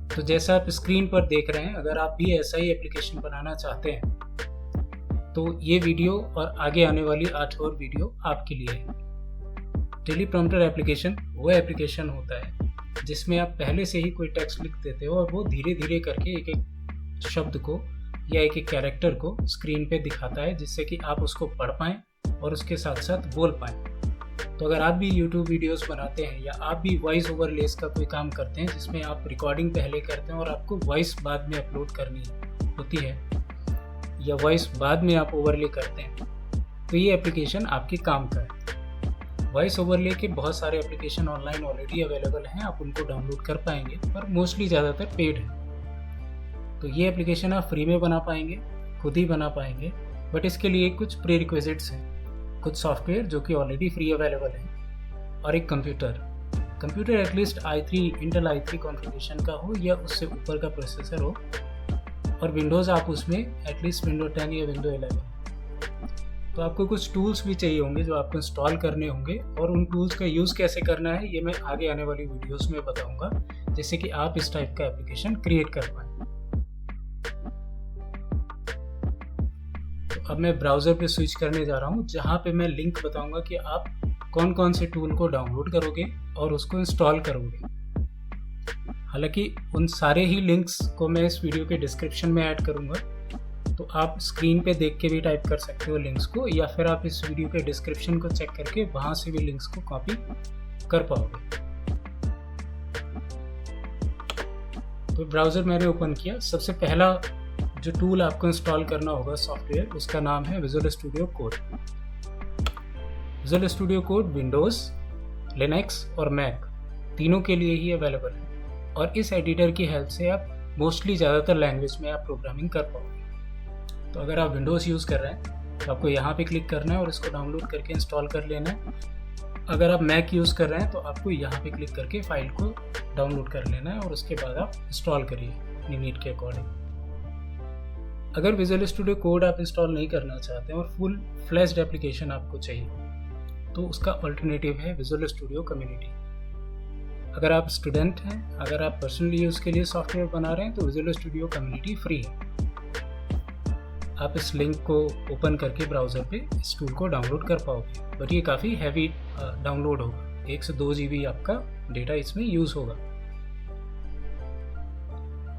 तो जैसा आप स्क्रीन पर देख रहे हैं, अगर आप भी ऐसा ही एप्लीकेशन बनाना चाहते हैं तो ये वीडियो और आगे आने वाली 8 और वीडियो आपके लिए है। टेलीप्रॉम्प्टर एप्लीकेशन वो एप्लीकेशन होता है जिसमें आप पहले से ही कोई टेक्स्ट लिख देते हो और वो धीरे धीरे करके एक एक शब्द को या एक एक कैरेक्टर को स्क्रीन पे दिखाता है, जिससे कि आप उसको पढ़ पाएँ और उसके साथ साथ बोल पाएँ। तो अगर आप भी YouTube वीडियोस बनाते हैं या आप भी वॉइस ओवरलेस का कोई काम करते हैं जिसमें आप रिकॉर्डिंग पहले करते हैं और आपको वॉइस बाद में अपलोड करनी होती है या वॉइस बाद में आप ओवरले करते हैं, तो ये एप्लीकेशन आपके काम का है। वॉइस ओवरले के बहुत सारे एप्लीकेशन ऑनलाइन ऑलरेडी अवेलेबल हैं, आप उनको डाउनलोड कर पाएंगे, पर मोस्टली ज़्यादातर पेड है। तो ये एप्लीकेशन आप फ्री में बना पाएंगे, खुद ही बना पाएंगे, बट इसके लिए कुछ प्री रिक्विजिट्स हैं, कुछ सॉफ्टवेयर जो कि ऑलरेडी फ्री अवेलेबल है और एक computer at least i3 Intel i3 configuration का हो या उससे ऊपर का प्रोसेसर हो, और विंडोज़ आप उसमें एटलीस्ट विंडो 10 या विंडो 11। तो आपको कुछ टूल्स भी चाहिए होंगे जो आपको इंस्टॉल करने होंगे, और उन टूल्स का यूज़ कैसे करना है ये मैं आगे आने वाली वीडियोस में बताऊंगा, जिससे कि आप इस टाइप का एप्लीकेशन क्रिएट कर पाएँ। अब मैं ब्राउज़र पे स्विच करने जा रहा हूँ, जहाँ पे मैं लिंक बताऊंगा कि आप कौन कौन से टूल को डाउनलोड करोगे और उसको इंस्टॉल करोगे। हालांकि उन सारे ही लिंक्स को मैं इस वीडियो के डिस्क्रिप्शन में ऐड करूँगा, तो आप स्क्रीन पे देख के भी टाइप कर सकते हो लिंक्स को, या फिर आप इस वीडियो के डिस्क्रिप्शन को चेक करके वहाँ से भी लिंक्स को कॉपी कर पाओगे। तो ब्राउज़र मैंने ओपन किया। सबसे पहला जो टूल आपको इंस्टॉल करना होगा सॉफ्टवेयर, उसका नाम है visual studio code. Visual studio code Windows, Linux और मैक तीनों के लिए ही अवेलेबल है, और इस एडिटर की हेल्प से आप मोस्टली ज़्यादातर लैंग्वेज में आप प्रोग्रामिंग कर पाओगे। तो अगर आप विंडोज़ यूज़ कर रहे हैं तो आपको यहाँ पे क्लिक करना है और इसको डाउनलोड करके इंस्टॉल कर लेना है। अगर आप मैक यूज़ कर रहे हैं तो आपको यहाँ पे क्लिक करके फाइल को डाउनलोड कर लेना है और उसके बाद आप इंस्टॉल करिए अपनी नीड के अकॉर्डिंग। अगर विजुअल स्टूडियो कोड आप इंस्टॉल नहीं करना चाहते हैं और फुल फ्लैश्ड एप्लीकेशन आपको चाहिए, तो उसका अल्टरनेटिव है विजुअल स्टूडियो कम्युनिटी। अगर आप स्टूडेंट हैं, अगर आप पर्सनली यूज़ के लिए सॉफ्टवेयर बना रहे हैं, तो विजुअल स्टूडियो कम्युनिटी फ्री है। आप इस लिंक को ओपन करके ब्राउज़र पे इस टूल को डाउनलोड कर पाओगे, बट ये काफ़ी हैवी डाउनलोड होगा, 1 से 2 GB आपका डेटा इसमें यूज़ होगा।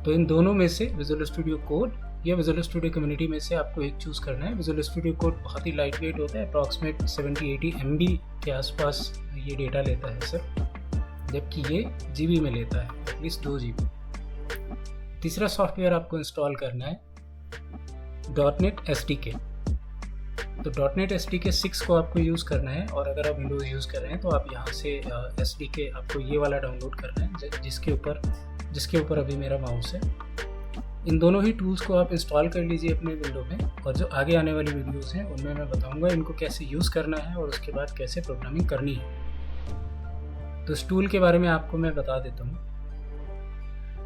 तो इन दोनों में से विजुअल स्टूडियो कोड या विजुअल स्टूडियो कम्युनिटी में से आपको एक चूज़ करना है। विजुअल स्टूडियो कोड बहुत ही लाइट वेट होता है, अप्रॉक्सीमेट 70-80 MB के आसपास ये डेटा लेता है सर, जबकि ये GB में लेता है एटलीस्ट 2 GB। तीसरा सॉफ्टवेयर आपको इंस्टॉल करना है .NET SDK। तो .NET SDK 6 को आपको यूज़ करना है, और अगर आप विंडोज़ यूज़ कर रहे हैं तो आप यहाँ से SDK आपको ये वाला डाउनलोड करना है जिसके ऊपर अभी मेरा माउस है। इन दोनों ही टूल्स को आप इंस्टॉल कर लीजिए अपने विंडो में, और जो आगे आने वाली वीडियोस हैं उनमें मैं बताऊंगा इनको कैसे यूज़ करना है और उसके बाद कैसे प्रोग्रामिंग करनी है। तो इस टूल के बारे में आपको मैं बता देता हूँ।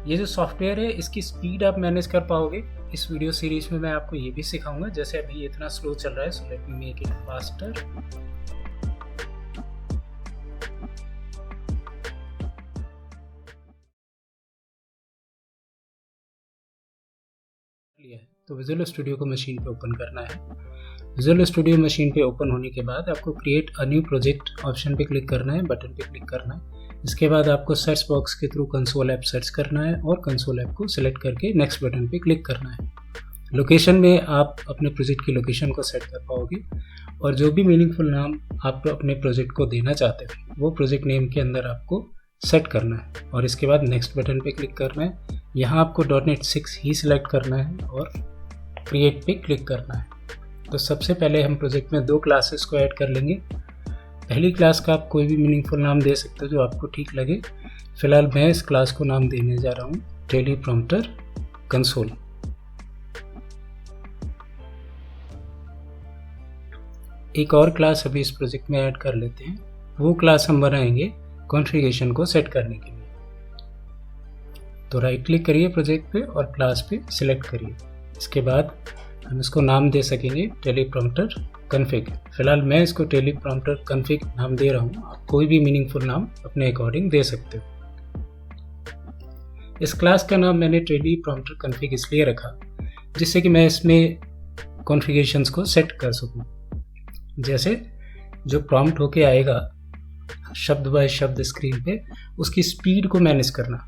ये जो सॉफ्टवेयर है इसकी स्पीड आप मैनेज कर पाओगे। इस वीडियो सीरीज में मैं आपको ये भी सिखाऊंगा, जैसे अभी इतना स्लो चल रहा है, so let me make it faster. तो विजुअल स्टूडियो को मशीन पे ओपन करना है। विजुअल स्टूडियो मशीन पे ओपन होने के बाद आपको create a new project option पे क्लिक करना है, बटन पे क्लिक करना है। इसके बाद आपको सर्च बॉक्स के थ्रू कंसोल ऐप सर्च करना है और कंसोल ऐप को सिलेक्ट करके नेक्स्ट बटन पे क्लिक करना है। लोकेशन में आप अपने प्रोजेक्ट की लोकेशन को सेट कर पाओगे, और जो भी मीनिंगफुल नाम आप अपने प्रोजेक्ट को देना चाहते हो वो प्रोजेक्ट नेम के अंदर आपको सेट करना है, और इसके बाद नेक्स्ट बटन पे क्लिक करना है। यहाँ आपको .NET 6 ही सिलेक्ट करना है और क्रिएट पे क्लिक करना है। तो सबसे पहले हम प्रोजेक्ट में 2 क्लासेस को ऐड कर लेंगे। पहली क्लास का आप कोई भी मीनिंगफुल नाम दे सकते हो जो आपको ठीक लगे। फिलहाल मैं इस क्लास को नाम देने जा रहा हूँ टेलीप्रॉम्प्टर कंसोल। एक और क्लास अभी इस प्रोजेक्ट में ऐड कर लेते हैं, वो क्लास हम बनाएंगे कॉन्फ़िगरेशन को सेट करने के लिए। तो राइट क्लिक करिए प्रोजेक्ट पे और क्लास पे सिलेक्ट करिए। इसके बाद हम इसको नाम दे सकेंगे टेलीप्रॉम्प्टर कन्फिग। फिलहाल मैं इसको टेलीप्रॉम्प्टर कन्फिग नाम दे रहा हूँ, आप कोई भी मीनिंगफुल नाम अपने अकॉर्डिंग दे सकते हो। इस क्लास का नाम मैंने टेलीप्रॉम्प्टर कॉन्फ़िग इसलिए रखा जिससे कि मैं इसमें कॉन्फ़िगरेशंस को सेट कर सकूं। जैसे जो प्रॉम्प्ट होके आएगा शब्द बाय शब्द स्क्रीन पे, उसकी स्पीड को मैनेज करना।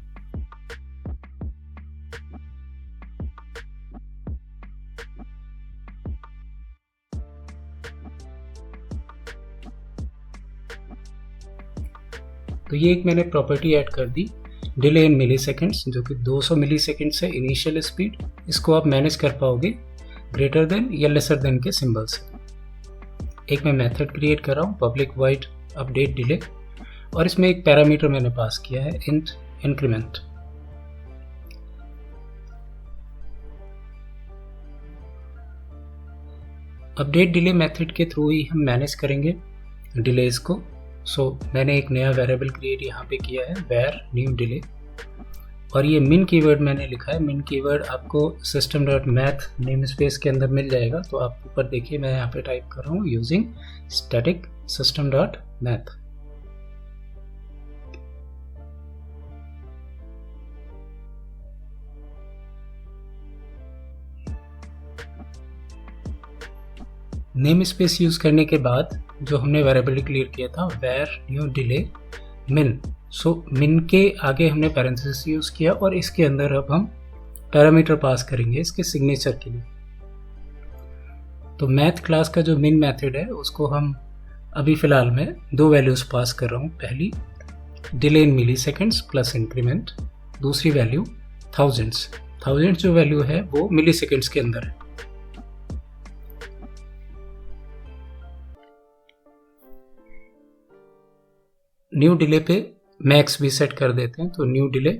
तो ये एक मैंने प्रॉपर्टी ऐड कर दी, डिले इन मिली सेकेंड्स, जो कि 200 मिली सेकेंड है इनिशियल स्पीड। इसको आप मैनेज कर पाओगे ग्रेटर देन या लेसर देन के सिंबल से। एक मैं मेथड क्रिएट कर रहा हूँ पब्लिक वाइड अपडेट डिले, और इसमें एक पैरामीटर मैंने पास किया है int increment. Update delay method के थ्रू ही हम मैनेज करेंगे डिलेज को। मैंने एक नया वेरिएबल क्रिएट यहाँ पे किया है where new delay, और ये min कीवर्ड मैंने लिखा है। min कीवर्ड आपको system.math नेम स्पेस के अंदर मिल जाएगा। तो आप ऊपर देखिए, मैं यहाँ पे टाइप कर रहा हूँ using static system.math। Name space use करने के बाद जो हमने वेरिएबल क्लियर किया था where new delay min, min के आगे हमने पैरेंथेसिस यूज किया, और इसके अंदर अब हम पैरामीटर पास करेंगे इसके सिग्नेचर के लिए। तो मैथ क्लास का जो min मेथड है उसको हम अभी फिलहाल मैं 2 वैल्यूज पास कर रहा हूँ। पहली delay in milliseconds plus increment, दूसरी वैल्यू थाउजेंड्स जो वैल्यू है वो मिली सेकेंड्स के अंदर है। न्यू डिले पे मैक्स भी सेट कर देते हैं। तो new delay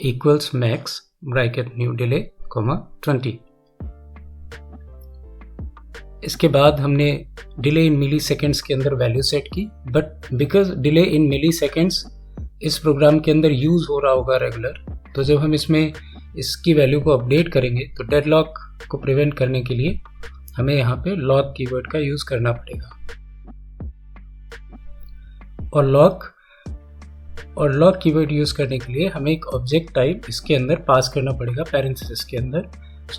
equals max bracket new delay 20। इसके बाद हमने डिले इन मिली सेकेंड्स के अंदर वैल्यू सेट की, but because delay in milliseconds इस प्रोग्राम के अंदर यूज हो रहा होगा रेगुलर, तो जब हम इसमें इसकी वैल्यू को अपडेट करेंगे तो डेडलॉक को प्रिवेंट करने के लिए हमें यहाँ पे लॉग कीवर्ड का यूज करना पड़ेगा। और लॉग कीवर्ड यूज करने के लिए हमें एक ऑब्जेक्ट टाइप इसके अंदर पास करना पड़ेगा पैरेंथेसिस के अंदर।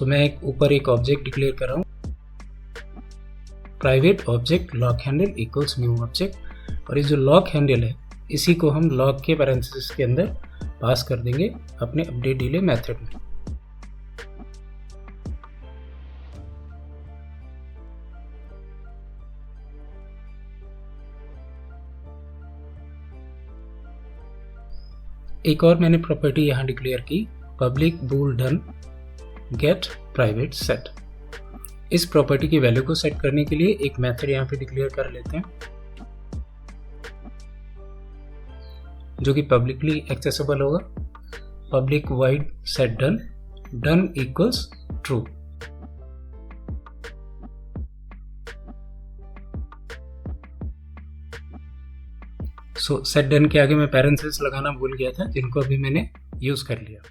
मैं ऊपर एक ऑब्जेक्ट डिक्लेयर कर रहा हूँ, private object log handle equals new object, और ये जो लॉग हैंडल है इसी को हम लॉग के पैरेंथेसिस के अंदर पास कर देंगे अपने अपडेट डिले मेथड में। एक और मैंने प्रॉपर्टी यहाँ डिक्लेयर की, पब्लिक बूल डन गेट प्राइवेट सेट। इस प्रॉपर्टी की वैल्यू को सेट करने के लिए एक मेथड यहाँ पे डिक्लेयर कर लेते हैं जो कि पब्लिकली एक्सेसिबल होगा। Public wide set done equals true. Set done के आगे मैं पैरेंथेसिस लगाना भूल गया था, जिनको अभी मैंने यूज कर लिया।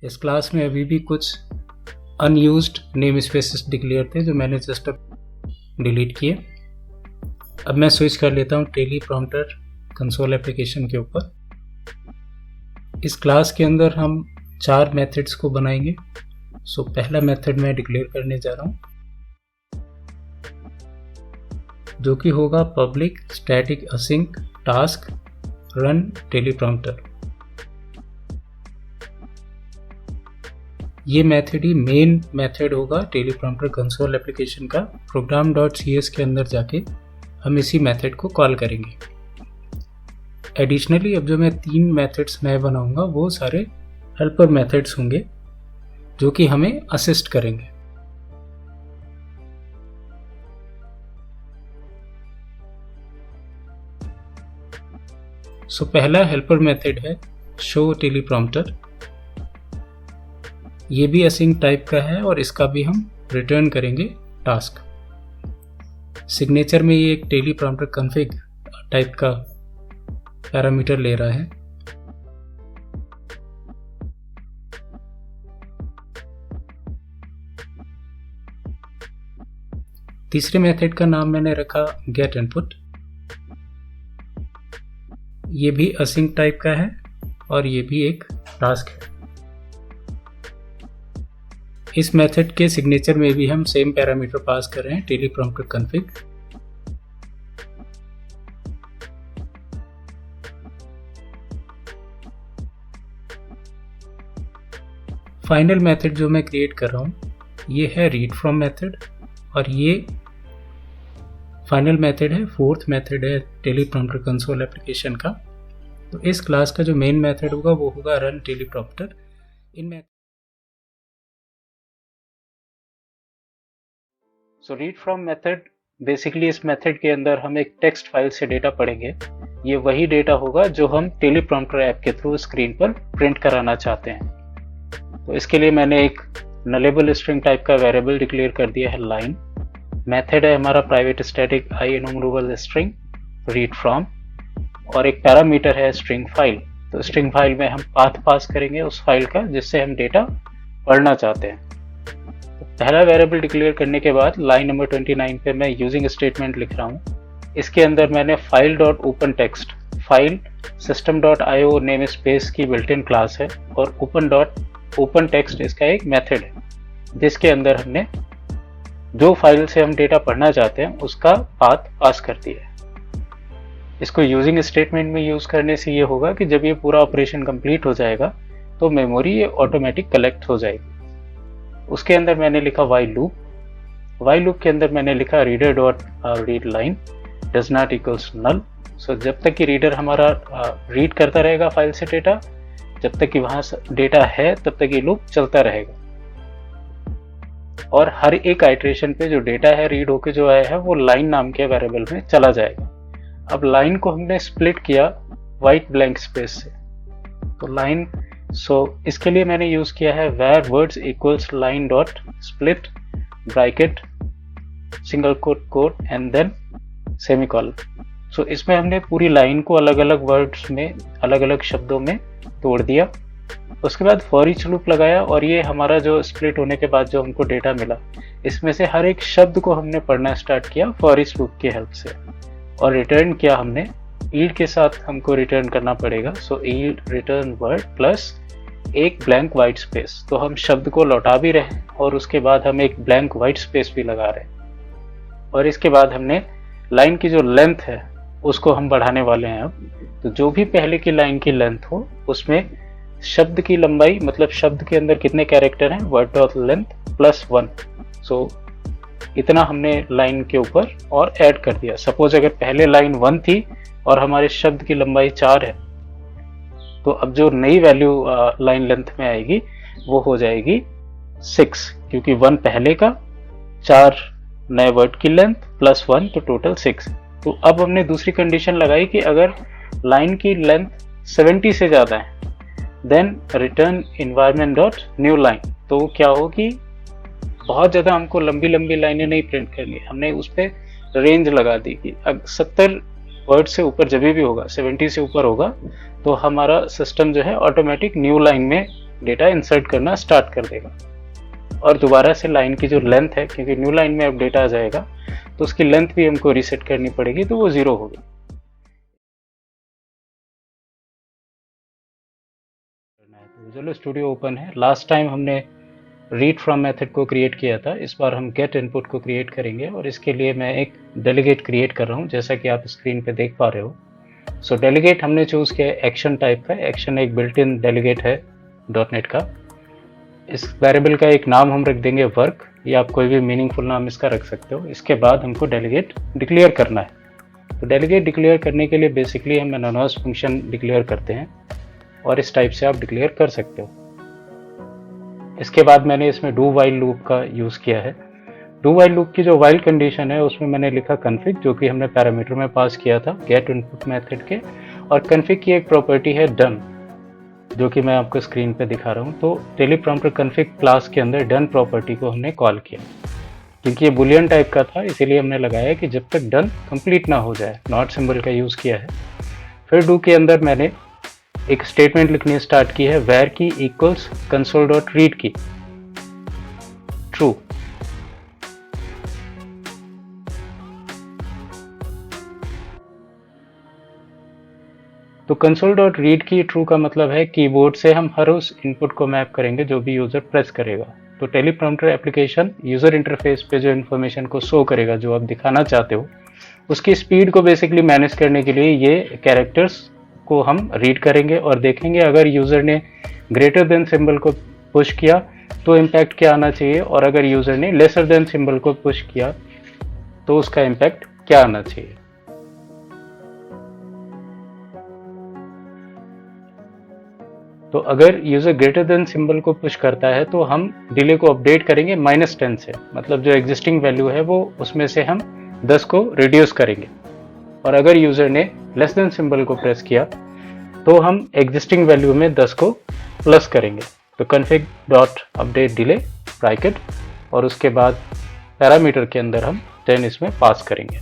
इस क्लास में अभी भी कुछ अनयूज्ड नेम स्पेसेस डिक्लेयर थे जो मैंने जस्ट अब डिलीट किए। अब मैं स्विच कर लेता हूँ टेलीप्रॉम्प्टर कंसोल एप्लीकेशन के ऊपर। इस क्लास के अंदर हम 4 मेथड्स को बनाएंगे। पहला मेथड मैं डिक्लेयर करने जा रहा हूँ जो कि होगा public static async task run teleprompter. ये मेथड ही मेन मेथड होगा टेलीप्रॉम्प्टर कंसोल एप्लीकेशन का। program.cs के अंदर जाके हम इसी मेथड को कॉल करेंगे। एडिशनली अब जो मैं 3 मेथड्स मैं बनाऊंगा वो सारे हेल्पर मेथड्स होंगे जो कि हमें असिस्ट करेंगे। पहला हेल्पर मेथड है शो टेलीप्रॉम्प्टर। ये भी असिंक टाइप का है और इसका भी हम रिटर्न करेंगे टास्क। सिग्नेचर में ये एक टेलीप्रॉम्प्टर कॉन्फ़िग टाइप का पैरामीटर ले रहा है। तीसरे मेथड का नाम मैंने रखा गेट इनपुट। ये भी असिंक टाइप का है और ये भी एक टास्क है। इस मेथड के सिग्नेचर में भी हम सेम पैरामीटर पास कर रहे हैं, टेलीप्रॉम्प्टर कॉन्फ़िग। फाइनल मेथड जो मैं क्रिएट कर रहा हूँ ये है रीड फ्रॉम मेथड, और ये फाइनल मेथड है, फोर्थ मेथड है टेलीप्रॉम्प्टर कंसोल एप्लीकेशन का। तो इस क्लास का जो मेन मेथड होगा वो होगा run teleprompter. In so read from method, basically इस मेथड के अंदर हम एक टेक्स्ट फाइल से डेटा पढ़ेंगे। ये वही डेटा होगा जो हम टेलीप्रॉम्प्टर ऐप के थ्रू स्क्रीन पर प्रिंट कराना चाहते हैं। तो इसके लिए मैंने एक नलेबल स्ट्रिंग टाइप का वेरिएबल डिक्लेयर कर दिया है लाइन। मेथड है हमारा private static I enumerable string read from, और एक पैरामीटर है स्ट्रिंग फाइल। तो स्ट्रिंग फाइल में हम पाथ पास करेंगे उस फाइल का जिससे हम डेटा पढ़ना चाहते हैं। तो पहला वेरिएबल डिक्लेयर करने के बाद लाइन नंबर 29 पे मैं यूजिंग स्टेटमेंट लिख रहा हूँ। इसके अंदर मैंने file dot open text, file system.io name space की बिल्ट इन क्लास है, और ओपन टेक्स्ट इसका एक मेथड है जिसके अंदर हमने जो फाइल से हम डेटा पढ़ना चाहते हैं उसका पाथ पास कर दिया है। इसको यूजिंग स्टेटमेंट में यूज करने से ये होगा कि जब ये पूरा ऑपरेशन कंप्लीट हो जाएगा तो मेमोरी ये ऑटोमेटिक कलेक्ट हो जाएगी। उसके अंदर मैंने लिखा वाइल लूप के अंदर मैंने लिखा reader dot read line does not equals null. So जब तक कि रीडर हमारा रीड करता रहेगा फाइल से डेटा, जब तक कि वहां डेटा है तब तक ये लूप चलता रहेगा, और हर एक आइट्रेशन पे जो डेटा है रीड होके जो आया है वो लाइन नाम के वेरिएबल में चला जाएगा। अब लाइन को हमने स्प्लिट किया वाइट ब्लैंक स्पेस से, तो लाइन, इसके लिए मैंने यूज किया है where words equals line dot split bracket single quote and then semicolon. So इसमें हमने पूरी लाइन को अलग अलग वर्ड्स में, अलग अलग शब्दों में तोड़ दिया। उसके बाद फॉर ईच लूप लगाया, और ये हमारा जो स्प्लिट होने के बाद जो हमको डेटा मिला इसमें से हर एक शब्द को हमने पढ़ना स्टार्ट किया फॉर ईच लूप की हेल्प से, और रिटर्न किया हमने ईल्ड के साथ हमको रिटर्न करना पड़ेगा। सो ईल्ड रिटर्न वर्ड प्लस एक ब्लैंक वाइट स्पेस। तो हम शब्द को लौटा भी रहे और उसके बाद हम एक ब्लैंक वाइट स्पेस भी लगा रहे हैं, और इसके बाद हमने लाइन की जो लेंथ है उसको हम बढ़ाने वाले हैं। अब तो जो भी पहले की लाइन की लेंथ हो उसमें शब्द की लंबाई, मतलब शब्द के अंदर कितने कैरेक्टर हैं, वर्ड डॉट लेंथ +1। सो इतना हमने लाइन के ऊपर और ऐड कर दिया। सपोज अगर पहले लाइन 1 थी और हमारे शब्द की लंबाई 4 है, तो अब जो नई वैल्यू लाइन लेंथ में आएगी वो हो जाएगी 6, क्योंकि 1 पहले का, 4 नए वर्ड की लेंथ +1 तो टोटल 6। तो अब हमने दूसरी कंडीशन लगाई कि अगर लाइन की लेंथ 70 से ज्यादा है then return environment dot new line. तो क्या हो कि बहुत ज्यादा हमको लंबी लंबी लाइनें नहीं प्रिंट करनी, हमने उस पर रेंज लगा दी कि 70 वर्ड से ऊपर जब भी होगा, 70 से ऊपर होगा, तो हमारा सिस्टम जो है ऑटोमेटिक न्यू लाइन में डेटा इंसर्ट करना स्टार्ट कर देगा। और दोबारा से लाइन की जो लेंथ है, क्योंकि न्यू लाइन में अब डेटा आ जाएगा तो उसकी लेंथ भी हमको रीसेट करनी पड़ेगी, तो वो 0 होगी। विजुअल स्टूडियो ओपन है। लास्ट टाइम हमने रीड फ्रॉम मेथड को क्रिएट किया था, इस बार हम गेट इनपुट को क्रिएट करेंगे, और इसके लिए मैं एक डेलीगेट क्रिएट कर रहा हूँ जैसा कि आप स्क्रीन पे देख पा रहे हो। सो डेलीगेट हमने चूज किया एक्शन टाइप का। एक्शन एक बिल्ट इन डेलीगेट है .NET का। इस वेरिएबल का एक नाम हम रख देंगे वर्क, या आप कोई भी मीनिंगफुल नाम इसका रख सकते हो। इसके बाद हमको डेलीगेट डिक्लेयर करना है। तो डेलीगेट डिक्लेयर करने के लिए बेसिकली हम एनोनिमस फंक्शन डिक्लेयर करते हैं, और इस टाइप से आप डिक्लेयर कर सकते हो। इसके बाद मैंने इसमें डू वाइल लूप का यूज किया है। डू वाइल लूप की जो वाइल कंडीशन है उसमें मैंने लिखा कन्फिग, जो कि हमने पैरामीटर में पास किया था गेट इनपुट मेथड के, और कन्फिग की एक प्रॉपर्टी है डन, जो कि मैं आपको स्क्रीन पे दिखा रहा हूँ। तो टेलीप्रॉम्प्टर कन्फिग क्लास के अंदर डन प्रॉपर्टी को हमने कॉल किया, क्योंकि ये बुलियन टाइप का था इसीलिए हमने लगाया कि जब तक डन कंप्लीट ना हो जाए, नॉट सिंबल का यूज किया है। फिर डू के अंदर मैंने एक स्टेटमेंट लिखनी स्टार्ट की है, वेर की इक्वल्स कंसोल डॉट रीड की ट्रू। तो console.read की ट्रू का मतलब है कीबोर्ड से हम हर उस इनपुट को मैप करेंगे जो भी यूजर प्रेस करेगा। तो टेलीप्रॉम्प्टर एप्लीकेशन यूजर इंटरफेस पे जो इन्फॉर्मेशन को शो करेगा जो आप दिखाना चाहते हो, उसकी स्पीड को बेसिकली मैनेज करने के लिए ये कैरेक्टर्स को हम रीड करेंगे और देखेंगे अगर यूजर ने ग्रेटर देन सिंबल को पुश किया तो इम्पैक्ट क्या आना चाहिए, और अगर यूजर ने लेसर देन सिंबल को पुश किया तो उसका इम्पैक्ट क्या आना चाहिए। तो अगर यूजर ग्रेटर देन सिंबल को पुश करता है तो हम डिले को अपडेट करेंगे -10 से, मतलब जो एग्जिस्टिंग वैल्यू है वो उसमें से हम 10 को रिड्यूस करेंगे। और अगर यूजर ने लेस देन सिंबल को प्रेस किया तो हम एग्जिस्टिंग वैल्यू में 10 को प्लस करेंगे। तो config.update delay ब्रैकेट और उसके बाद पैरामीटर के अंदर हम 10 इसमें पास करेंगे।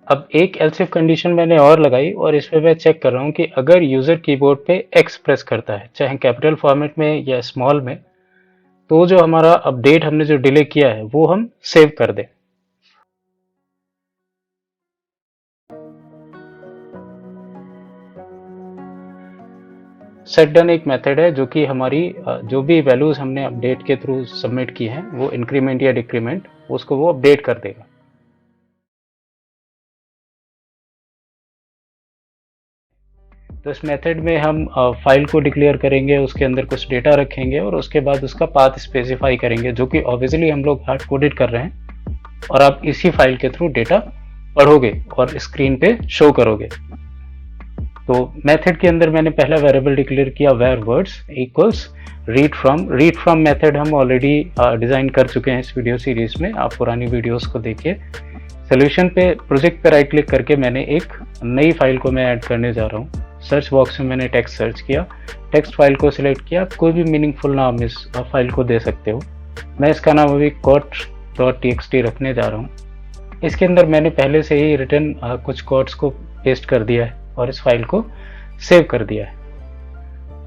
अब एक एल्स इफ कंडीशन मैंने और लगाई और इसमें मैं चेक कर रहा हूँ कि अगर यूजर कीबोर्ड पे X प्रेस करता है, चाहे कैपिटल फॉर्मेट में या स्मॉल में, तो जो हमारा अपडेट हमने जो डिले किया है वो हम सेव कर दें। सेट डन एक मेथड है जो कि हमारी जो भी वैल्यूज हमने अपडेट के थ्रू सबमिट की हैं वो इंक्रीमेंट या डिक्रीमेंट उसको वो अपडेट कर देगा। तो इस मेथड में हम फाइल को डिक्लेयर करेंगे, उसके अंदर कुछ डेटा रखेंगे और उसके बाद उसका पाथ स्पेसिफाई करेंगे, जो कि ऑब्वियसली हम लोग हार्ड कोडेड कर रहे हैं और आप इसी फाइल के थ्रू डेटा पढ़ोगे और स्क्रीन पे शो करोगे। तो मेथड के अंदर मैंने पहला वेरिएबल डिक्लेयर किया var words equals read from method हम ऑलरेडी डिजाइन कर चुके हैं इस वीडियो सीरीज में, आप पुरानी वीडियोस को देखिए। सोल्यूशन पे प्रोजेक्ट पे राइट क्लिक करके मैंने एक नई फाइल को मैं ऐड करने जा रहा हूँ। सर्च बॉक्स में मैंने टेक्स्ट सर्च किया, टेक्स्ट फाइल को सिलेक्ट किया, कोई भी मीनिंगफुल नाम इस फाइल को दे सकते हो। मैं इसका नाम अभी quote.txt रखने जा रहा हूँ। इसके अंदर मैंने पहले से ही रिटर्न कुछ कोट्स को पेस्ट कर दिया है और इस फाइल को सेव कर दिया है।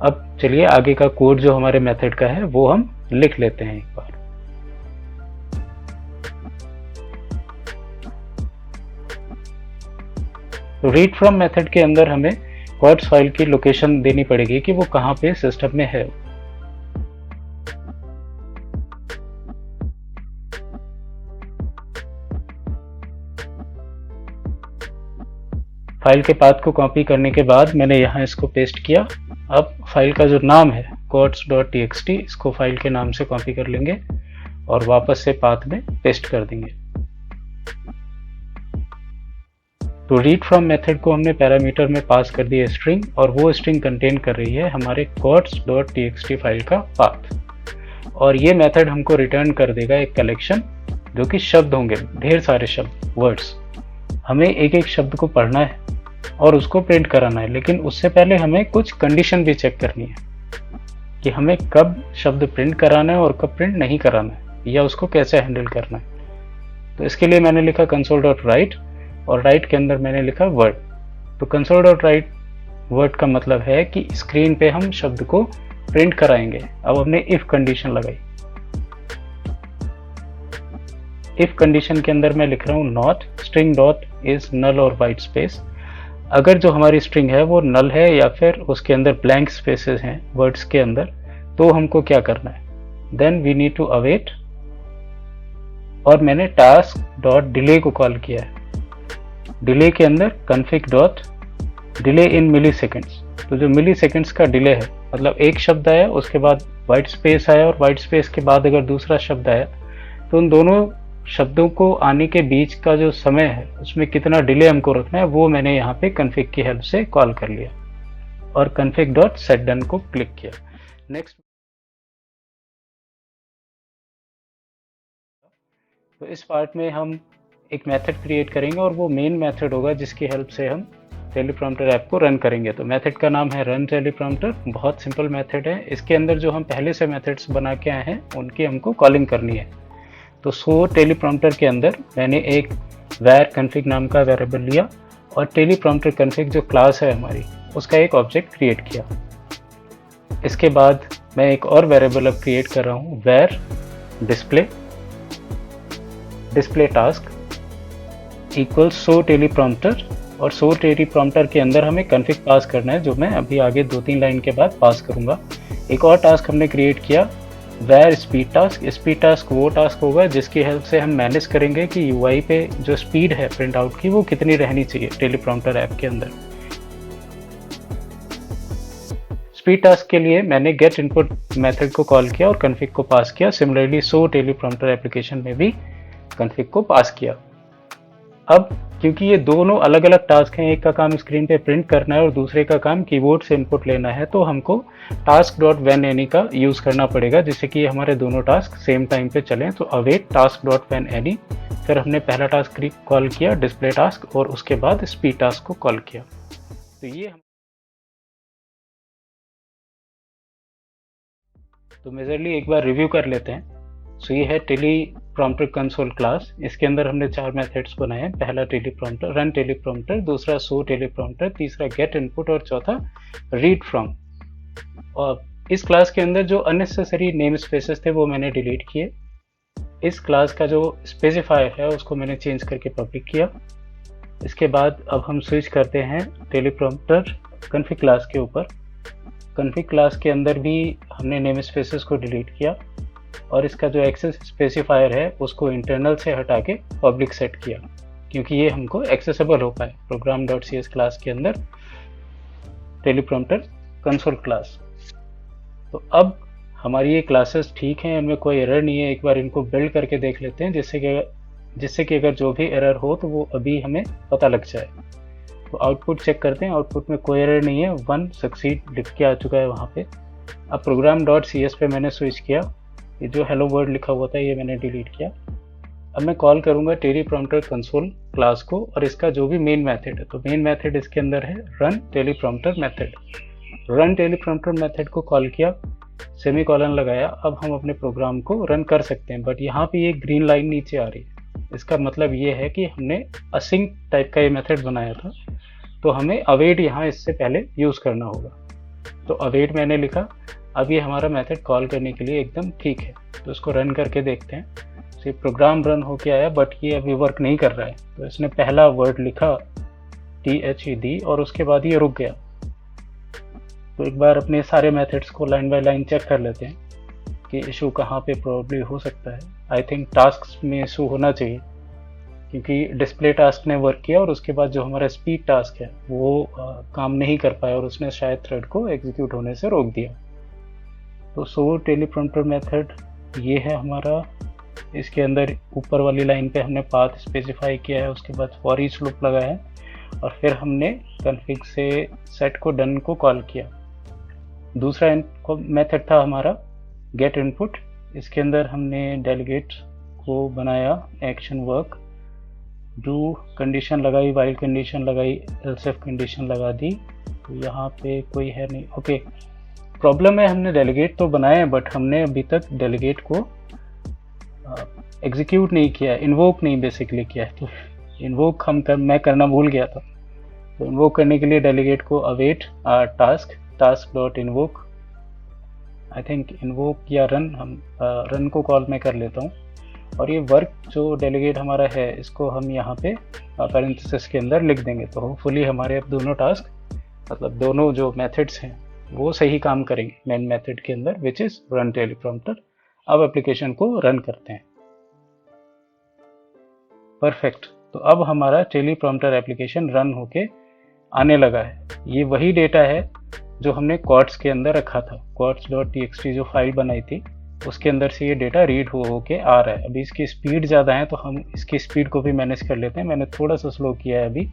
अब चलिए आगे का कोड जो हमारे मेथड का है वो हम लिख लेते हैं एक बार। तो रीड फ्रॉम मेथड के अंदर हमें कोड्स फाइल की लोकेशन देनी पड़ेगी कि वो कहाँ पे सिस्टम में है। फाइल के पाथ को कॉपी करने के बाद मैंने यहाँ इसको पेस्ट किया। अब फाइल का जो नाम है quotes.txt इसको फाइल के नाम से कॉपी कर लेंगे और वापस से पाथ में पेस्ट कर देंगे। तो रीड फ्रॉम मेथड को हमने पैरामीटर में पास कर दिया स्ट्रिंग और वो स्ट्रिंग कंटेन कर रही है हमारे quotes.txt फाइल का पाथ, और ये मेथड हमको रिटर्न कर देगा एक कलेक्शन जो कि शब्द होंगे, ढेर सारे शब्द, वर्ड्स। हमें एक एक शब्द को पढ़ना है और उसको प्रिंट कराना है, लेकिन उससे पहले हमें कुछ कंडीशन भी चेक करनी है कि हमें कब शब्द प्रिंट कराना है और कब प्रिंट नहीं कराना है या उसको कैसे हैंडल करना है। तो इसके लिए मैंने लिखा console.write और राइट के अंदर मैंने लिखा वर्ड। तो console.write वर्ड का मतलब है कि स्क्रीन पे हम शब्द को प्रिंट कराएंगे। अब हमने इफ कंडीशन लगाई। इफ कंडीशन के अंदर मैं लिख रहा हूँ not string dot is null और वाइट स्पेस। अगर जो हमारी स्ट्रिंग है वो नल है या फिर उसके अंदर ब्लैंक स्पेसेस हैं वर्ड्स के अंदर, तो हमको क्या करना है, then we need to await, और मैंने टास्क डॉट डिले को कॉल किया है। डिले के अंदर config dot delay in milliseconds. तो जो मिली सेकेंड्स का डिले है, मतलब एक शब्द आया उसके बाद वाइट स्पेस आया और वाइट स्पेस के बाद अगर दूसरा शब्द आया तो उन दोनों शब्दों को आने के बीच का जो समय है उसमें कितना डिले हमको रखना है वो मैंने यहाँ पे config की हेल्प से कॉल कर लिया और config डॉट सेट डन को क्लिक किया। नेक्स्ट, तो इस पार्ट में हम एक मेथड क्रिएट करेंगे और वो मेन मेथड होगा जिसकी हेल्प से हम टेलीप्रॉम्प्टर ऐप को रन करेंगे। तो मेथड का नाम है रन टेलीप्रॉम्प्टर। बहुत सिंपल मेथड है। इसके अंदर जो हम पहले से मेथड्स बना के आए हैं उनकी हमको कॉलिंग करनी है। तो सो टेलीप्रॉम्प्टर के अंदर मैंने एक var config नाम का वेरिएबल लिया और टेलीप्रॉम्प्टर config जो क्लास है हमारी उसका एक ऑब्जेक्ट क्रिएट किया। इसके बाद मैं एक और वेरिएबल अब क्रिएट कर रहा हूँ, where display task equal show teleprompter, और शो टेलीप्रॉम्प्टर के अंदर हमें कॉन्फ़िग पास करना है, जो मैं अभी आगे 2-3 लाइन के बाद पास करूँगा। एक और टास्क हमने क्रिएट किया, where speed task. Speed task वो टास्क होगा जिसकी हेल्प से हम मैनेज करेंगे कि यूआई पे जो स्पीड है प्रिंट आउट की वो कितनी रहनी चाहिए टेलीप्रॉम्प्टर ऐप के अंदर। स्पीड टास्क के लिए मैंने गेट इनपुट मेथड को कॉल किया और कॉन्फ़िग को पास किया। सिमिलरली शो टेलीप्रॉम्प्टर एप्लीकेशन में भी कॉन्फ़िग को पास किया। अब क्योंकि ये दोनों अलग अलग टास्क हैं, एक का काम स्क्रीन पे प्रिंट करना है और दूसरे का काम कीबोर्ड से इनपुट लेना है, तो हमको task.whenAny का यूज़ करना पड़ेगा जिससे कि हमारे दोनों टास्क सेम टाइम पे चलें। तो अवेट task.whenAny, फिर हमने पहला टास्क कॉल किया डिस्प्ले टास्क और उसके बाद स्पीड टास्क को कॉल किया। तो ये तो मेजरली एक बार रिव्यू कर लेते हैं। सो ये है टेलीप्रॉम्प्टर कंसोल क्लास। इसके अंदर हमने 4 मेथड्स बनाए हैं। पहला टेलीप्रॉम्प्टर, रन टेलीप्रॉम्प्टर, दूसरा शो टेलीप्रॉम्प्टर, तीसरा गेट इनपुट और चौथा रीड फ्रॉम। और इस क्लास के अंदर जो अननेसेसरी नेम स्पेसेस थे वो मैंने डिलीट किए। इस क्लास का जो स्पेसिफायर है उसको मैंने चेंज करके पब्लिक किया। इसके बाद अब हम स्विच करते हैं टेलीप्रॉम्प्टर कॉन्फ़िग क्लास के ऊपर। कॉन्फ़िग क्लास के अंदर भी हमने नेम स्पेसेस को डिलीट किया और इसका जो एक्सेस स्पेसिफायर है उसको इंटरनल से हटा के पब्लिक सेट किया, क्योंकि ये हमको एक्सेसिबल हो पाए program.cs क्लास के अंदर टेलीप्रॉम्प्टर कंसोल क्लास। तो अब हमारी ये क्लासेस ठीक हैं, इनमें कोई एरर नहीं है। एक बार इनको बिल्ड करके देख लेते हैं जिससे कि अगर जो भी एरर हो तो वो अभी हमें पता लग जाए। तो आउटपुट चेक करते हैं। आउटपुट में कोई एरर नहीं है, 1 सक्सीड लिख के आ चुका है वहाँ पे। अब program.cs पे मैंने स्विच किया, ये जो हेलो वर्ड लिखा हुआ था ये मैंने डिलीट किया। अब मैं कॉल करूँगा टेलीप्रॉम्प्टर कंसोल क्लास को और इसका जो भी मेन मेथड है, तो मेन मेथड इसके अंदर है run teleprompter method. Run teleprompter method को कॉल किया, सेमीकोलन लगाया। अब हम अपने प्रोग्राम को रन कर सकते हैं, बट यहाँ पे ये ग्रीन लाइन नीचे आ रही है। इसका मतलब ये है कि हमने असिंक टाइप का ये मेथड बनाया था, तो हमें अवेट यहाँ इससे पहले यूज़ करना होगा। तो अवेट मैंने लिखा। अब ये हमारा मेथड कॉल करने के लिए एकदम ठीक है। तो इसको रन करके देखते हैं। तो ये प्रोग्राम रन होके आया, बट ये अभी वर्क नहीं कर रहा है। तो इसने पहला वर्ड लिखा THED और उसके बाद ये रुक गया। तो एक बार अपने सारे मेथड्स को लाइन बाय लाइन चेक कर लेते हैं कि इशू कहाँ पे प्रॉब्ली हो सकता है। आई थिंक टास्क में इशू होना चाहिए, क्योंकि डिस्प्ले टास्क ने वर्क किया और उसके बाद जो हमारा स्पीड टास्क है वो काम नहीं कर पाया और उसने शायद थ्रेड को एग्जीक्यूट होने से रोक दिया। तो शो टेलीप्रॉम्प्टर मेथड ये है हमारा। इसके अंदर ऊपर वाली लाइन पे हमने पाथ स्पेसिफाई किया है, उसके बाद फॉर ईच लूप लगाया है और फिर हमने कॉन्फ़िग से सेट को डन को कॉल किया। दूसरा मेथड था हमारा गेट इनपुट। इसके अंदर हमने डेलीगेट को बनाया, एक्शन वर्क, डू कंडीशन लगाई, वाइल कंडीशन लगाई, एल्स इफ कंडीशन लगा दी। तो यहाँ पे कोई है नहीं। ओके, प्रॉब्लम है हमने डेलीगेट तो बनाए हैं, बट हमने अभी तक डेलीगेट को एग्जीक्यूट नहीं किया, इन्वोक नहीं बेसिकली किया है। तो इन्वोक मैं करना भूल गया था। तो इन्वोक करने के लिए डेलीगेट को await task dot invoke, I think invoke या रन को कॉल मैं कर लेता हूँ। और ये वर्क जो डेलीगेट हमारा है इसको हम यहाँ पे पैरेंथेसिस के अंदर लिख देंगे। तो होपफुली हमारे अब दोनों टास्क, मतलब दोनों जो मेथड्स हैं वो सही काम करेंगे मेन मेथड के अंदर, विच इज रन टेलीप्रॉम्प्टर। अब एप्लीकेशन को रन करते हैं। परफेक्ट। तो अब हमारा टेलीप्रॉम्प्टर एप्लीकेशन रन होके आने लगा है। ये वही डेटा है जो हमने क्वार्ट्स के अंदर रखा था। quartz.txt जो फाइल बनाई थी उसके अंदर से ये डेटा रीड होके आ रहा है। अभी इसकी स्पीड ज़्यादा है तो हम इसकी स्पीड को भी मैनेज कर लेते हैं। मैंने थोड़ा सा स्लो किया है अभी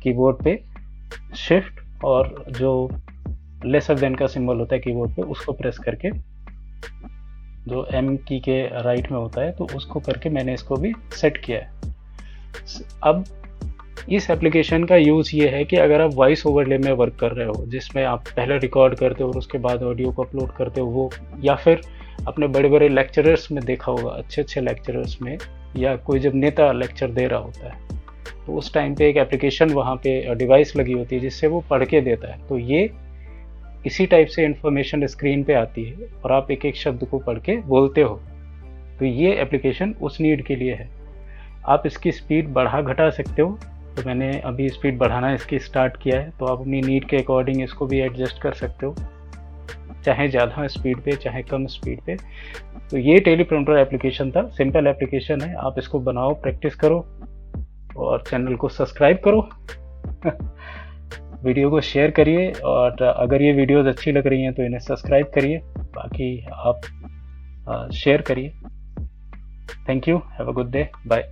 कीबोर्ड पे, शिफ्ट और जो लेसर देन का सिंबल होता है कीबोर्ड पे उसको प्रेस करके, जो M की के राइट में होता है, तो उसको करके मैंने इसको भी सेट किया है। अब इस एप्लीकेशन का यूज़ ये है कि अगर आप वॉइस ओवरले में वर्क कर रहे हो, जिसमें आप पहले रिकॉर्ड करते हो और उसके बाद ऑडियो को अपलोड करते हो, वो या फिर अपने बड़े बड़े लेक्चरर्स में देखा होगा, अच्छे अच्छे लेक्चरर्स में, या कोई जब नेता लेक्चर दे रहा होता है तो उस टाइम पे एक एप्लीकेशन वहाँ पे डिवाइस लगी होती है जिससे वो पढ़ के देता है। तो ये इसी टाइप से इंफॉर्मेशन स्क्रीन पे आती है और आप एक एक शब्द को पढ़ के बोलते हो। तो ये एप्लीकेशन उस नीड के लिए है। आप इसकी स्पीड बढ़ा घटा सकते हो। तो मैंने अभी स्पीड बढ़ाना इसकी स्टार्ट किया है, तो आप अपनी नीड के अकॉर्डिंग इसको भी एडजस्ट कर सकते हो, चाहे ज़्यादा स्पीड पे चाहे कम स्पीड पे। तो ये टेलीप्रॉम्प्टर एप्लीकेशन था, सिंपल एप्लीकेशन है। आप इसको बनाओ, प्रैक्टिस करो और चैनल को सब्सक्राइब करो। वीडियो को शेयर करिए और अगर ये वीडियोस अच्छी लग रही हैं तो इन्हें सब्सक्राइब करिए, बाकी आप शेयर करिए। Thank you, have a good day, bye.